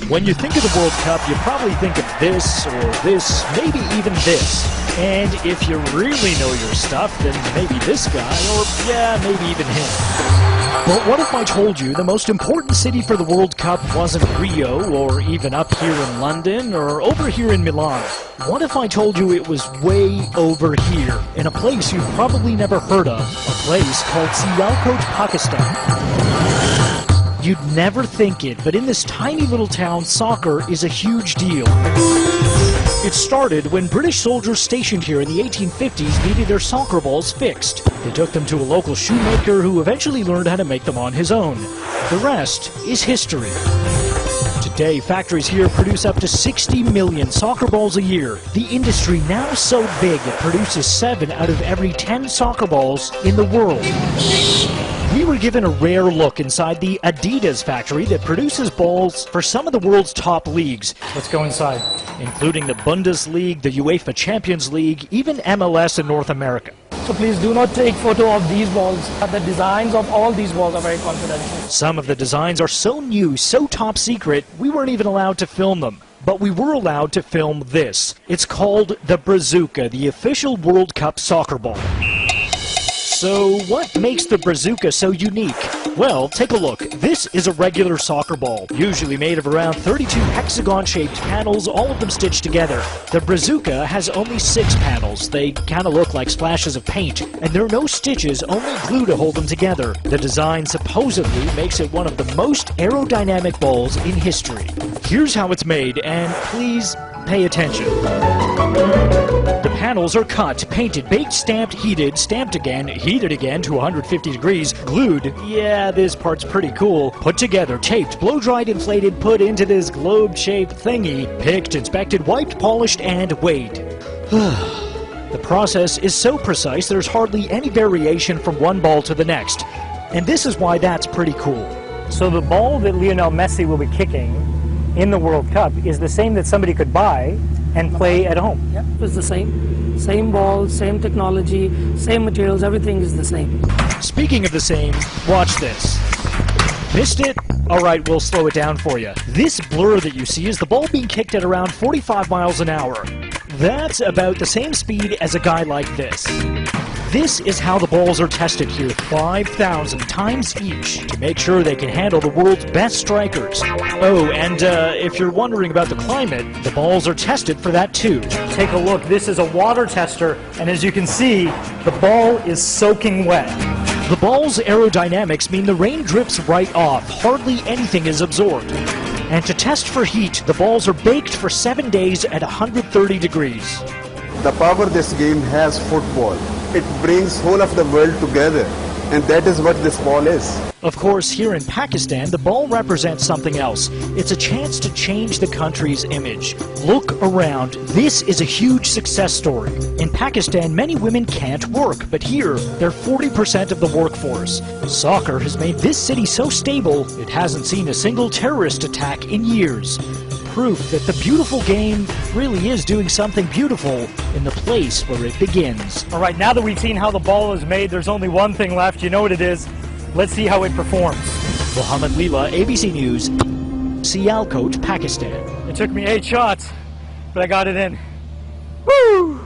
When you think of the World Cup, you probably think of this, or this, maybe even this. And if you really know your stuff, then maybe this guy, or yeah, maybe even him. But what if I told you the most important city for the World Cup wasn't Rio, or even up here in London, or over here in Milan? What if I told you it was way over here, in a place you've probably never heard of, a place called Sialkot, Pakistan? You'd never think it, but in this tiny little town, soccer is a huge deal. It started when British soldiers stationed here in the 1850s needed their soccer balls fixed. They took them to a local shoemaker who eventually learned how to make them on his own. The rest is history. Today, factories here produce up to 60 million soccer balls a year. The industry now so big it produces 7 out of every 10 soccer balls in the world. We were given a rare look inside the Adidas factory that produces balls for some of the world's top leagues. Let's go inside. Including the Bundesliga, the UEFA Champions League, even MLS in North America. So please do not take photo of these balls. The designs of all these balls are very confidential. Some of the designs are so new, so top secret, we weren't even allowed to film them. But we were allowed to film this. It's called the Brazuca, the official World Cup soccer ball. So what makes the Brazuca so unique? Well, take a look. This is a regular soccer ball, usually made of around 32 hexagon-shaped panels, all of them stitched together. The Brazuca has only 6 panels. They kind of look like splashes of paint, and there are no stitches, only glue to hold them together. The design supposedly makes it one of the most aerodynamic balls in history. Here's how it's made, and please pay attention. The panels are cut, painted, baked, stamped, heated, stamped again, heated again to 150 degrees, glued, yeah, this part's pretty cool, put together, taped, blow-dried, inflated, put into this globe-shaped thingy, picked, inspected, wiped, polished, and weighed. The process is so precise there's hardly any variation from one ball to the next, and this is why that's pretty cool. So the ball that Lionel Messi will be kicking in the World Cup is the same that somebody could buy and play at home. Yep, it's the same. Same ball, same technology, same materials, everything is the same. Speaking of the same, watch this. Missed it? Alright, we'll slow it down for you. This blur that you see is the ball being kicked at around 45 miles an hour. That's about the same speed as a guy like this. This is how the balls are tested here, 5,000 times each, to make sure they can handle the world's best strikers. Oh, and if you're wondering about the climate, the balls are tested for that too. Take a look, this is a water tester, and as you can see, the ball is soaking wet. The ball's aerodynamics mean the rain drips right off, hardly anything is absorbed. And to test for heat, the balls are baked for 7 days at 130 degrees. The power this game has, football. It brings whole of the world together, and that is what this ball is. Of course, here in Pakistan, the ball represents something else. It's a chance to change the country's image. Look around. This is a huge success story. In Pakistan, many women can't work, but here, they're 40% of the workforce. Soccer has made this city so stable, it hasn't seen a single terrorist attack in years. Proof that the beautiful game really is doing something beautiful in the place where it begins. All right, now that we've seen how the ball is made, there's only one thing left. You know what it is. Let's see how it performs. Mohammed Leela, ABC News, Sialkot, Pakistan. It took me 8 shots, but I got it in. Woo!